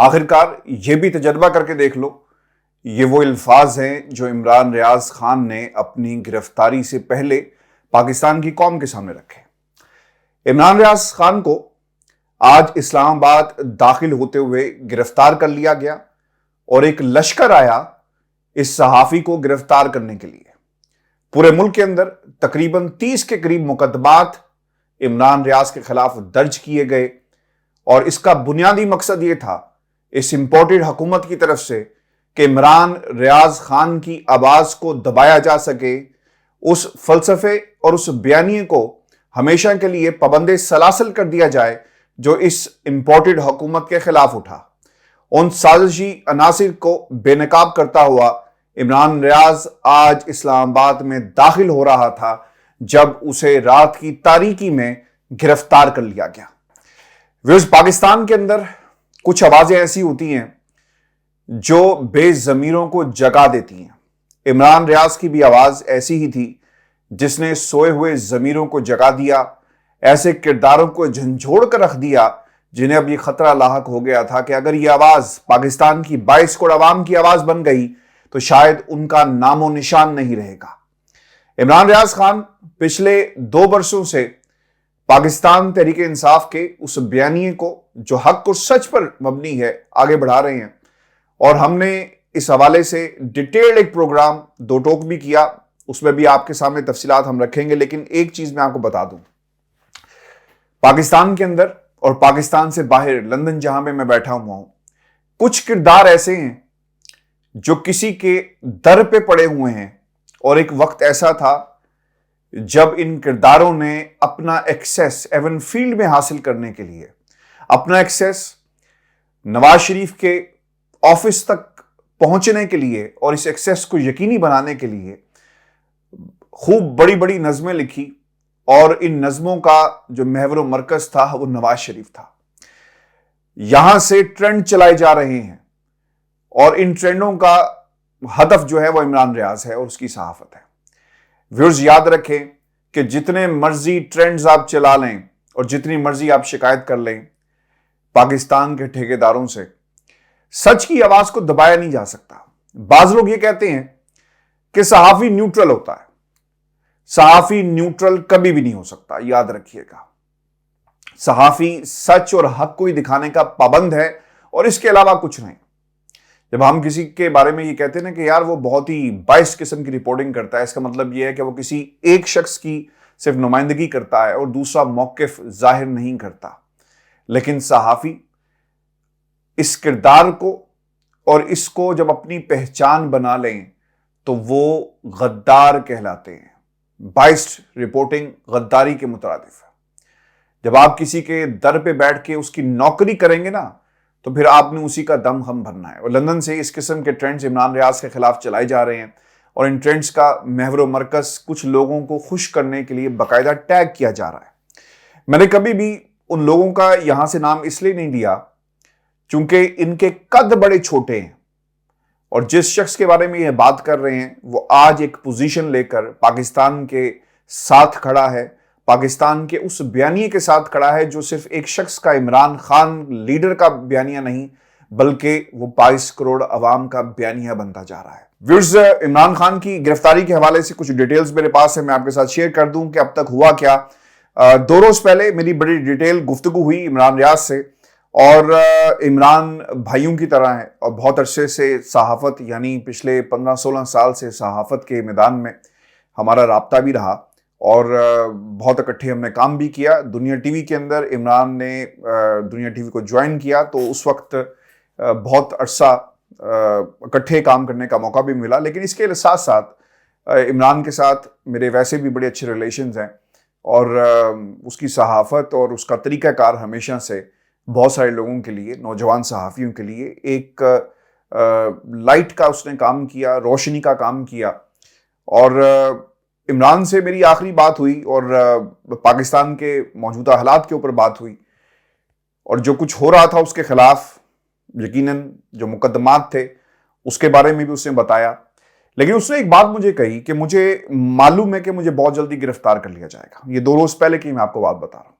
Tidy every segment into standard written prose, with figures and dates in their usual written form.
آخرکار یہ بھی تجربہ کر کے دیکھ لو، یہ وہ الفاظ ہیں جو عمران ریاض خان نے اپنی گرفتاری سے پہلے پاکستان کی قوم کے سامنے رکھے۔ عمران ریاض خان کو آج اسلام آباد داخل ہوتے ہوئے گرفتار کر لیا گیا اور ایک لشکر آیا اس صحافی کو گرفتار کرنے کے لیے۔ پورے ملک کے اندر تقریباً 30 کے قریب مقدمات عمران ریاض کے خلاف درج کیے گئے، اور اس کا بنیادی مقصد یہ تھا اس امپورٹڈ حکومت کی طرف سے کہ عمران ریاض خان کی آواز کو دبایا جا سکے، اس فلسفے اور اس بیانیے کو ہمیشہ کے لیے پابند سلاسل کر دیا جائے جو اس امپورٹڈ حکومت کے خلاف اٹھا۔ ان سازشی عناصر کو بے نقاب کرتا ہوا عمران ریاض آج اسلام آباد میں داخل ہو رہا تھا جب اسے رات کی تاریکی میں گرفتار کر لیا گیا۔ ویورز، پاکستان کے اندر کچھ آوازیں ایسی ہوتی ہیں جو بے ضمیروں کو جگا دیتی ہیں۔ عمران ریاض کی بھی آواز ایسی ہی تھی جس نے سوئے ہوئے ضمیروں کو جگا دیا، ایسے کرداروں کو جھنجھوڑ کر رکھ دیا جنہیں اب یہ خطرہ لاحق ہو گیا تھا کہ اگر یہ آواز پاکستان کی 22 کروڑ عوام کی آواز بن گئی تو شاید ان کا نام و نشان نہیں رہے گا۔ عمران ریاض خان پچھلے 2 برسوں سے پاکستان تحریک انصاف کے اس بیانیے کو جو حق اور سچ پر مبنی ہے آگے بڑھا رہے ہیں، اور ہم نے اس حوالے سے ڈیٹیلڈ ایک پروگرام 2 ٹوک بھی کیا، اس میں بھی آپ کے سامنے تفصیلات ہم رکھیں گے۔ لیکن ایک چیز میں آپ کو بتا دوں، پاکستان کے اندر اور پاکستان سے باہر لندن جہاں میں بیٹھا ہوا ہوں، کچھ کردار ایسے ہیں جو کسی کے در پہ پڑے ہوئے ہیں، اور ایک وقت ایسا تھا جب ان کرداروں نے اپنا ایکسیس ایون فیلڈ میں حاصل کرنے کے لیے اپنا ایکسیس نواز شریف کے آفس تک پہنچنے کے لیے اور اس ایکسیس کو یقینی بنانے کے لیے خوب بڑی بڑی نظمیں لکھی، اور ان نظموں کا جو محور و مرکز تھا وہ نواز شریف تھا۔ یہاں سے ٹرینڈ چلائے جا رہے ہیں، اور ان ٹرینڈوں کا ہدف جو ہے وہ عمران ریاض ہے اور اس کی صحافت ہے۔ ویورز، یاد رکھیں کہ جتنے مرضی ٹرینڈز آپ چلا لیں اور جتنی مرضی آپ شکایت کر لیں، پاکستان کے ٹھیکیداروں سے سچ کی آواز کو دبایا نہیں جا سکتا۔ بعض لوگ یہ کہتے ہیں کہ صحافی نیوٹرل ہوتا ہے۔ صحافی نیوٹرل کبھی بھی نہیں ہو سکتا، یاد رکھیے گا۔ صحافی سچ اور حق کو ہی دکھانے کا پابند ہے، اور اس کے علاوہ کچھ نہیں۔ جب ہم کسی کے بارے میں یہ کہتے ہیں نا کہ یار وہ بہت ہی بائس قسم کی رپورٹنگ کرتا ہے، اس کا مطلب یہ ہے کہ وہ کسی ایک شخص کی صرف نمائندگی کرتا ہے اور دوسرا موقف ظاہر نہیں کرتا۔ لیکن صحافی اس کردار کو اور اس کو جب اپنی پہچان بنا لیں تو وہ غدار کہلاتے ہیں۔ بائسڈ رپورٹنگ غداری کے مترادف ہے۔ جب آپ کسی کے در پہ بیٹھ کے اس کی نوکری کریں گے نا تو پھر آپ نے اسی کا دم ہم بھرنا ہے۔ اور لندن سے اس قسم کے ٹرینڈز عمران ریاض کے خلاف چلائے جا رہے ہیں، اور ان ٹرینڈز کا محور و مرکز کچھ لوگوں کو خوش کرنے کے لیے باقاعدہ ٹیگ کیا جا رہا ہے۔ میں نے کبھی بھی ان لوگوں کا یہاں سے نام اس لیے نہیں لیا چونکہ ان کے قد بڑے چھوٹے ہیں، اور جس شخص کے بارے میں یہ بات کر رہے ہیں وہ آج ایک پوزیشن لے کر پاکستان کے ساتھ کھڑا ہے، پاکستان کے اس بیانیے کے ساتھ کھڑا ہے جو صرف ایک شخص کا، عمران خان لیڈر کا بیانیہ نہیں بلکہ وہ 22 کروڑ عوام کا بیانیہ بنتا جا رہا ہے۔ ویورز، عمران خان کی گرفتاری کے حوالے سے کچھ ڈیٹیلز میرے پاس ہے، میں آپ کے ساتھ شیئر کر دوں کہ اب تک ہوا کیا۔ 2 روز پہلے میری بڑی ڈیٹیل گفتگو ہوئی عمران ریاض سے، اور عمران بھائیوں کی طرح ہے اور بہت عرصے سے صحافت، یعنی پچھلے 15-16 سال سے صحافت کے میدان میں ہمارا رابطہ بھی رہا، اور بہت اکٹھے ہم نے کام بھی کیا۔ دنیا ٹی وی کے اندر عمران نے دنیا ٹی وی کو جوائن کیا تو اس وقت بہت عرصہ اکٹھے کام کرنے کا موقع بھی ملا، لیکن اس کے ساتھ ساتھ عمران کے ساتھ میرے ویسے بھی بڑے اچھے ریلیشنز ہیں، اور اس کی صحافت اور اس کا طریقہ کار ہمیشہ سے بہت سارے لوگوں کے لیے، نوجوان صحافیوں کے لیے ایک لائٹ کا اس نے کام کیا، روشنی کا کام کیا۔ اور عمران سے میری آخری بات ہوئی اور پاکستان کے موجودہ حالات کے اوپر بات ہوئی، اور جو کچھ ہو رہا تھا اس کے خلاف یقیناً جو مقدمات تھے اس کے بارے میں بھی اس نے بتایا۔ لیکن اس نے ایک بات مجھے کہی کہ مجھے معلوم ہے کہ مجھے بہت جلدی گرفتار کر لیا جائے گا۔ یہ 2 روز پہلے کی میں آپ کو بات بتا رہا ہوں،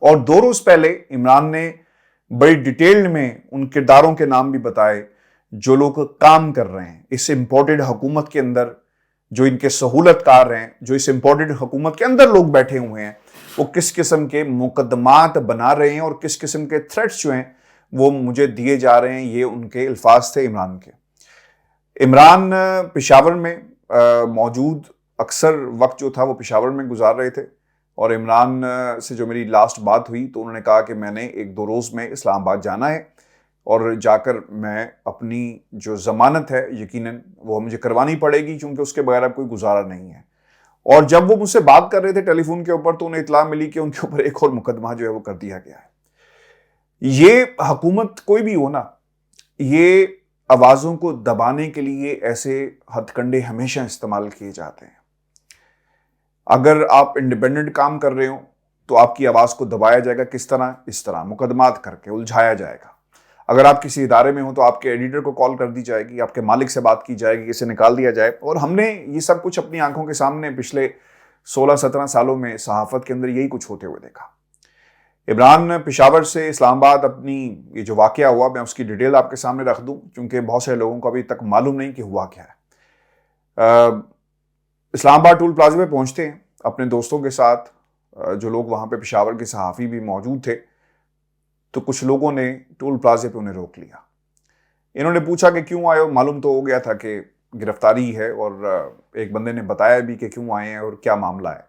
اور 2 روز پہلے عمران نے بڑی ڈیٹیل میں ان کرداروں کے نام بھی بتائے جو لوگ کام کر رہے ہیں اس امپورٹڈ حکومت کے اندر، جو ان کے سہولت کار ہیں، جو اس امپورٹڈ حکومت کے اندر لوگ بیٹھے ہوئے ہیں، وہ کس قسم کے مقدمات بنا رہے ہیں اور کس قسم کے تھریٹس جو ہیں وہ مجھے دیے جا رہے ہیں۔ یہ ان کے الفاظ تھے عمران کے۔ عمران پشاور میں موجود اکثر وقت جو تھا وہ پشاور میں گزار رہے تھے، اور عمران سے جو میری لاسٹ بات ہوئی تو انہوں نے کہا کہ میں نے 1-2 روز میں اسلام آباد جانا ہے، اور جا کر میں اپنی جو ضمانت ہے یقیناً وہ مجھے کروانی پڑے گی، کیونکہ اس کے بغیر اب کوئی گزارا نہیں ہے۔ اور جب وہ مجھ سے بات کر رہے تھے ٹیلی فون کے اوپر تو انہیں اطلاع ملی کہ ان کے اوپر ایک اور مقدمہ جو ہے وہ کر دیا گیا ہے۔ یہ حکومت کوئی بھی ہو نا، یہ آوازوں کو دبانے کے لیے ایسے ہتھ کنڈے ہمیشہ استعمال کیے جاتے ہیں۔ اگر آپ انڈیپینڈنٹ کام کر رہے ہو تو آپ کی آواز کو دبایا جائے گا، کس طرح؟ اس طرح مقدمات کر کے الجھایا جائے گا۔ اگر آپ کسی ادارے میں ہو تو آپ کے ایڈیٹر کو کال کر دی جائے گی، آپ کے مالک سے بات کی جائے گی، اسے نکال دیا جائے۔ اور ہم نے یہ سب کچھ اپنی آنکھوں کے سامنے پچھلے 16-17 سالوں میں صحافت کے اندر یہی کچھ ہوتے ہوئے دیکھا۔ عمران پشاور سے اسلام آباد اپنی یہ جو واقعہ ہوا، میں اس کی ڈیٹیل آپ کے سامنے رکھ دوں کیونکہ بہت سے لوگوں کو ابھی تک معلوم نہیں کہ ہوا کیا ہے۔ اسلام آباد ٹول پلازا پہ پہنچتے ہیں اپنے دوستوں کے ساتھ، جو لوگ وہاں پہ پشاور کے صحافی بھی موجود تھے، تو کچھ لوگوں نے ٹول پلازے پہ انہیں روک لیا۔ انہوں نے پوچھا کہ کیوں آئے ہو؟ معلوم تو ہو گیا تھا کہ گرفتاری ہے، اور ایک بندے نے بتایا بھی کہ کیوں آئے ہیں اور کیا معاملہ ہے۔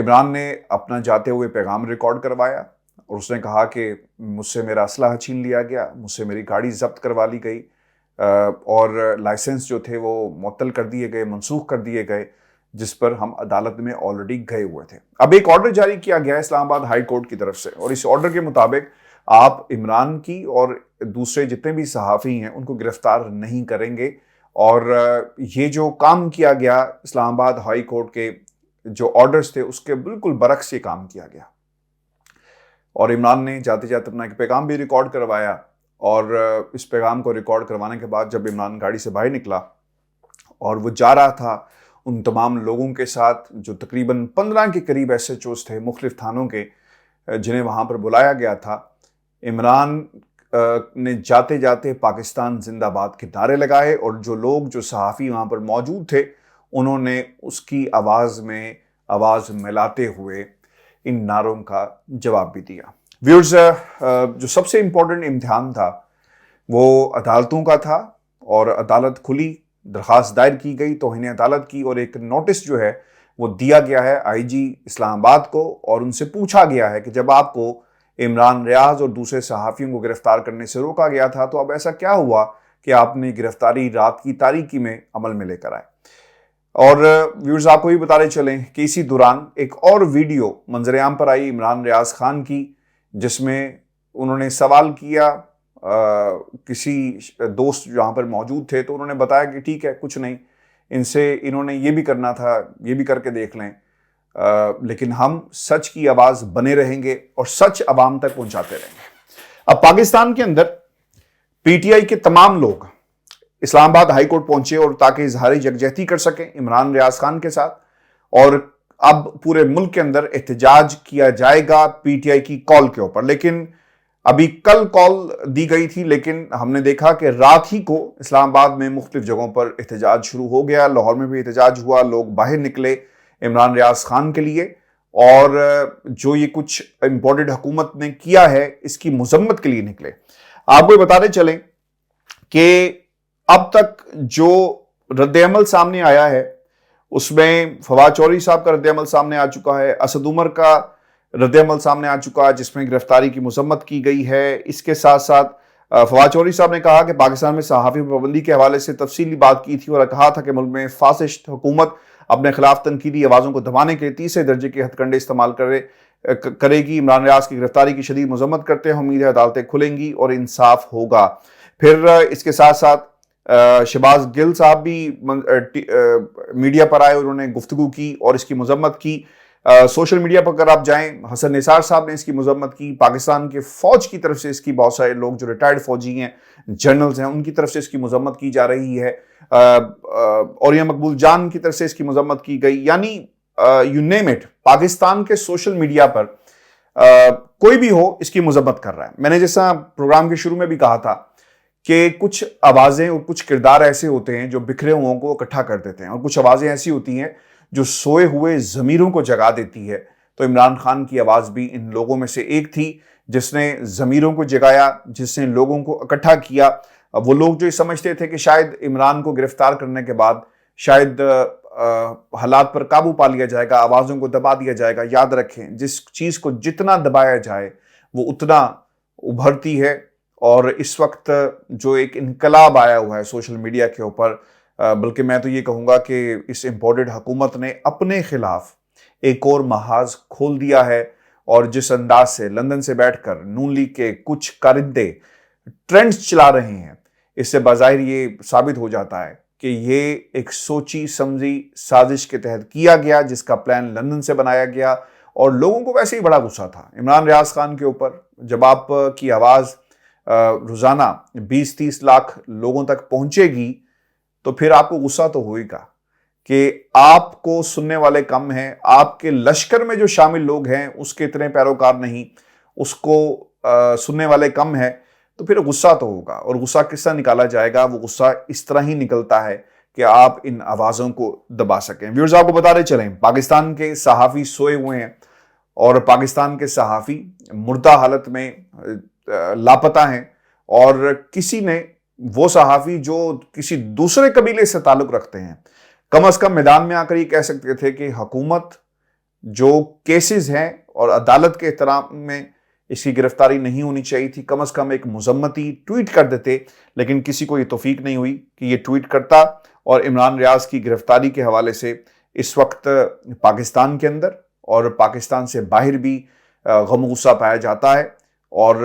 عمران نے اپنا جاتے ہوئے پیغام ریکارڈ کروایا اور اس نے کہا کہ مجھ سے میرا اسلحہ چھین لیا گیا، مجھ سے میری گاڑی ضبط کروا لی گئی، اور لائسنس جو تھے وہ معطل کر دیے گئے، منسوخ کر دیے گئے، جس پر ہم عدالت میں آلریڈی گئے ہوئے تھے۔ اب ایک آرڈر جاری کیا گیا ہے اسلام آباد ہائی کورٹ کی طرف سے، اور اس آرڈر کے مطابق آپ عمران کی اور دوسرے جتنے بھی صحافی ہیں ان کو گرفتار نہیں کریں گے، اور یہ جو کام کیا گیا اسلام آباد ہائی کورٹ کے جو آرڈرز تھے اس کے بالکل برعکس یہ کام کیا گیا۔ اور عمران نے جاتے جاتے اپنا ایک پیغام بھی ریکارڈ کروایا، اور اس پیغام کو ریکارڈ کروانے کے بعد جب عمران گاڑی سے باہر نکلا اور وہ جا رہا تھا ان تمام لوگوں کے ساتھ جو تقریباً 15 کے قریب ایس ایچ اوز تھے مختلف تھانوں کے جنہیں وہاں پر بلایا گیا تھا، عمران نے جاتے جاتے پاکستان زندہ باد کے نعرے لگائے، اور جو لوگ جو صحافی وہاں پر موجود تھے انہوں نے اس کی آواز میں آواز ملاتے ہوئے ان نعروں کا جواب بھی دیا۔ ویورز، جو سب سے امپورٹنٹ امتحان تھا وہ عدالتوں کا تھا، اور عدالت کھلی، درخواست دائر کی گئی توہین عدالت کی، اور ایک نوٹس جو ہے وہ دیا گیا ہے آئی جی اسلام آباد کو، اور ان سے پوچھا گیا ہے کہ جب آپ کو عمران ریاض اور دوسرے صحافیوں کو گرفتار کرنے سے روکا گیا تھا تو اب ایسا کیا ہوا کہ آپ نے گرفتاری رات کی تاریکی میں عمل میں لے کر آئے۔ اور ویورز، آپ کو بھی بتانے چلیں کہ اسی دوران ایک اور ویڈیو منظر عام پر آئی عمران ریاض خان کی، جس میں انہوں نے سوال کیا کسی دوست جہاں پر موجود تھے، تو انہوں نے بتایا کہ ٹھیک ہے کچھ نہیں، ان سے انہوں نے یہ بھی کرنا تھا، یہ بھی کر کے دیکھ لیں، لیکن ہم سچ کی آواز بنے رہیں گے اور سچ عوام تک پہنچاتے رہیں گے۔ اب پاکستان کے اندر پی ٹی آئی کے تمام لوگ اسلام آباد ہائی کورٹ پہنچے، اور تاکہ اظہار یکجہتی کر سکیں عمران ریاض خان کے ساتھ، اور اب پورے ملک کے اندر احتجاج کیا جائے گا پی ٹی آئی کی کال کے اوپر۔ لیکن ابھی کل کال دی گئی تھی، لیکن ہم نے دیکھا کہ رات ہی کو اسلام آباد میں مختلف جگہوں پر احتجاج شروع ہو گیا، لاہور میں بھی احتجاج ہوا، لوگ باہر نکلے عمران ریاض خان کے لیے، اور جو یہ کچھ امپورٹڈ حکومت نے کیا ہے اس کی مذمت کے لیے نکلے۔ آپ کو بتاتے چلیں کہ اب تک جو رد عمل سامنے آیا ہے اس میں فواد چودھری صاحب کا رد عمل سامنے آ چکا ہے، اسد عمر کا رد عمل سامنے آ چکا ہے جس میں گرفتاری کی مذمت کی گئی ہے۔ اس کے ساتھ ساتھ فواد چودھری صاحب نے کہا کہ پاکستان میں صحافی پابندی کے حوالے سے تفصیلی بات کی تھی، اور کہا تھا کہ ملک میں فاسسٹ حکومت اپنے خلاف تنقیدی آوازوں کو دبانے کے لیے تیسرے درجے کے ہتھ کنڈے استعمال کرے گی۔ عمران ریاض کی گرفتاری کی شدید مذمت کرتے ہیں، امید ہے عدالتیں کھلیں گی اور انصاف ہوگا۔ پھر اس کے ساتھ ساتھ شہباز گل صاحب بھی میڈیا پر آئے، انہوں نے گفتگو کی اور اس کی مذمت کی۔ سوشل میڈیا پر اگر آپ جائیں، حسن نثار صاحب نے اس کی مذمت کی، پاکستان کے فوج کی طرف سے اس کی بہت سارے لوگ جو ریٹائرڈ فوجی ہیں، جنرلز ہیں، ان کی طرف سے اس کی مذمت کی جا رہی ہے، اور یہ مقبول جان کی طرف سے اس کی مذمت کی گئی، یعنی یو نیم اٹ۔ پاکستان کے سوشل میڈیا پر کوئی بھی ہو اس کی مذمت کر رہا ہے. میں نے جیسا پروگرام کے شروع میں بھی کہا تھا کہ کچھ آوازیں اور کچھ کردار ایسے ہوتے ہیں جو بکھرے ہوئوں کو اکٹھا کر دیتے ہیں، اور کچھ آوازیں ایسی ہوتی ہیں جو سوئے ہوئے ضمیروں کو جگا دیتی ہے. تو عمران خان کی آواز بھی ان لوگوں میں سے ایک تھی جس نے ضمیروں کو جگایا، جس نے لوگوں کو اکٹھا کیا. وہ لوگ جو سمجھتے تھے کہ شاید عمران کو گرفتار کرنے کے بعد شاید حالات پر قابو پا لیا جائے گا، آوازوں کو دبا دیا جائے گا. یاد رکھیں، جس چیز کو جتنا دبایا جائے وہ اتنا ابھرتی ہے. اور اس وقت جو ایک انقلاب آیا ہوا ہے سوشل میڈیا کے اوپر، بلکہ میں تو یہ کہوں گا کہ اس امپورٹڈ حکومت نے اپنے خلاف ایک اور محاذ کھول دیا ہے. اور جس انداز سے لندن سے بیٹھ کر نون لیگ کے کچھ کارندے ٹرینڈز چلا رہے ہیں، اس سے بظاہر یہ ثابت ہو جاتا ہے کہ یہ ایک سوچی سمجھی سازش کے تحت کیا گیا، جس کا پلان لندن سے بنایا گیا. اور لوگوں کو ویسے ہی بڑا غصہ تھا عمران ریاض خان کے اوپر. جب آپ کی آواز روزانہ 20-30 لاکھ لوگوں تک پہنچے گی تو پھر آپ کو غصہ تو ہوئے گا کہ آپ کو سننے والے کم ہیں، آپ کے لشکر میں جو شامل لوگ ہیں اس کے اتنے پیروکار نہیں، اس کو سننے والے کم ہیں. تو پھر غصہ تو ہوگا. اور غصہ کس طرح نکالا جائے گا؟ وہ غصہ اس طرح ہی نکلتا ہے کہ آپ ان آوازوں کو دبا سکیں. ویورز، آپ کو بتاتے چلیں، پاکستان کے صحافی سوئے ہوئے ہیں اور پاکستان کے صحافی مردہ حالت میں لاپتہ ہیں. اور کسی نے، وہ صحافی جو کسی دوسرے قبیلے سے تعلق رکھتے ہیں، کم از کم میدان میں آ کر یہ کہہ سکتے تھے کہ حکومت جو کیسز ہیں اور عدالت کے احترام میں اس کی گرفتاری نہیں ہونی چاہیے تھی. کم از کم ایک مذمتی ٹویٹ کر دیتے، لیکن کسی کو یہ توفیق نہیں ہوئی کہ یہ ٹویٹ کرتا. اور عمران ریاض کی گرفتاری کے حوالے سے اس وقت پاکستان کے اندر اور پاکستان سے باہر بھی غم و غصہ پایا جاتا ہے. اور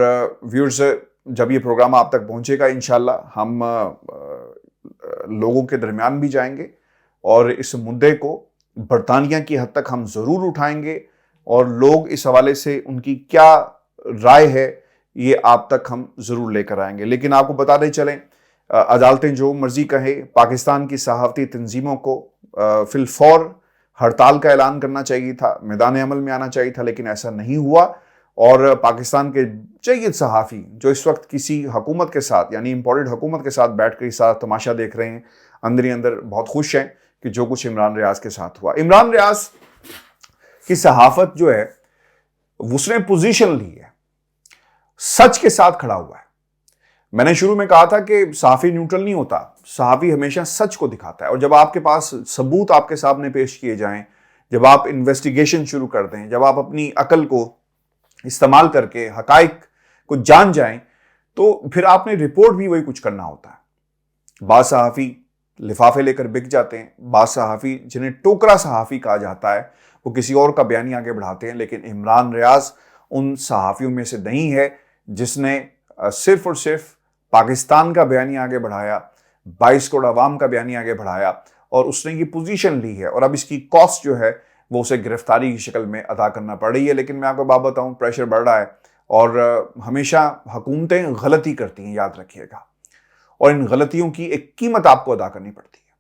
ویورز، جب یہ پروگرام آپ تک پہنچے گا انشاءاللہ ہم لوگوں کے درمیان بھی جائیں گے اور اس مدعے کو برطانیہ کی حد تک ہم ضرور اٹھائیں گے، اور لوگ اس حوالے سے ان کی کیا رائے ہے یہ آپ تک ہم ضرور لے کر آئیں گے. لیکن آپ کو بتاتے چلیں، عدالتیں جو مرضی کہیں، پاکستان کی صحافتی تنظیموں کو فی الفور ہڑتال کا اعلان کرنا چاہیے تھا، میدان عمل میں آنا چاہیے تھا، لیکن ایسا نہیں ہوا. اور پاکستان کے جید صحافی جو اس وقت کسی حکومت کے ساتھ، یعنی امپورٹڈ حکومت کے ساتھ بیٹھ کر اس سارا تماشا دیکھ رہے ہیں، اندر ہی اندر بہت خوش ہیں کہ جو کچھ عمران ریاض کے ساتھ ہوا. عمران ریاض کی صحافت جو ہے اس نے پوزیشن لی ہے، سچ کے ساتھ کھڑا ہوا ہے. میں نے شروع میں کہا تھا کہ صحافی نیوٹرل نہیں ہوتا، صحافی ہمیشہ سچ کو دکھاتا ہے. اور جب آپ کے پاس ثبوت آپ کے سامنے پیش کیے جائیں، جب آپ انویسٹیگیشن شروع کر دیں، جب آپ اپنی عقل کو استعمال کر کے حقائق کو جان جائیں، تو پھر آپ نے رپورٹ بھی وہی کچھ کرنا ہوتا ہے. بعض صحافی لفافے لے کر بک جاتے ہیں، بعض صحافی جنہیں ٹوکرا صحافی کہا جاتا ہے وہ کسی اور کا بیانی آگے بڑھاتے ہیں. لیکن عمران ریاض ان صحافیوں میں سے نہیں ہے جس نے صرف اور صرف پاکستان کا بیانی آگے بڑھایا، 22 کروڑ عوام کا بیانی آگے بڑھایا، اور اس نے یہ پوزیشن لی ہے. اور اب اس کی کاسٹ جو ہے وہ اسے گرفتاری کی شکل میں ادا کرنا پڑ رہی ہے. لیکن میں آپ کو بات بتاؤں، پریشر بڑھ رہا ہے اور ہمیشہ حکومتیں غلطی کرتی ہیں، یاد رکھیے گا، اور ان غلطیوں کی ایک قیمت آپ کو ادا کرنی پڑتی ہے.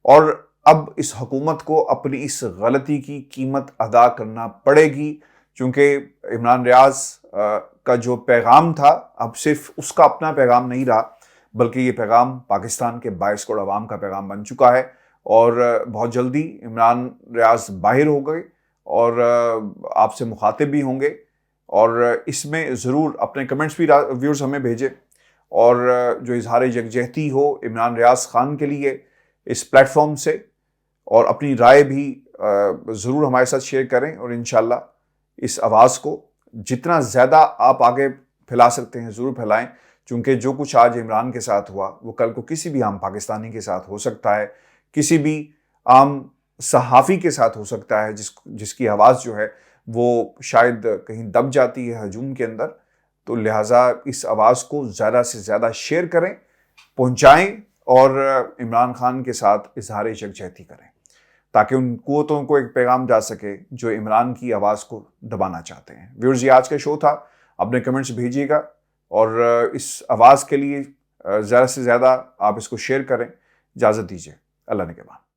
اور اب اس حکومت کو اپنی اس غلطی کی قیمت ادا کرنا پڑے گی، چونکہ عمران ریاض کا جو پیغام تھا اب صرف اس کا اپنا پیغام نہیں رہا، بلکہ یہ پیغام پاکستان کے 22 کروڑ عوام کا پیغام بن چکا ہے. اور بہت جلدی عمران ریاض باہر ہو گئے اور آپ سے مخاطب بھی ہوں گے. اور اس میں ضرور اپنے کمنٹس بھی ویورز ہمیں بھیجیں، اور جو اظہار یکجہتی ہو عمران ریاض خان کے لیے اس پلیٹ فارم سے، اور اپنی رائے بھی ضرور ہمارے ساتھ شیئر کریں. اور انشاءاللہ اس آواز کو جتنا زیادہ آپ آگے پھیلا سکتے ہیں ضرور پھیلائیں، چونکہ جو کچھ آج عمران کے ساتھ ہوا وہ کل کو کسی بھی عام پاکستانی کے ساتھ ہو سکتا ہے، کسی بھی عام صحافی کے ساتھ ہو سکتا ہے جس کی آواز جو ہے وہ شاید کہیں دب جاتی ہے ہجوم کے اندر. تو لہٰذا اس آواز کو زیادہ سے زیادہ شیئر کریں، پہنچائیں، اور عمران خان کے ساتھ اظہار یکجہتی کریں، تاکہ ان قوتوں کو ایک پیغام جا سکے جو عمران کی آواز کو دبانا چاہتے ہیں. ویورز، یہ آج کا شو تھا. اپنے کمنٹس بھیجیے گا، اور اس آواز کے لیے زیادہ سے زیادہ آپ اس کو شیئر کریں. اجازت دیجیے، اللہ نگہبان.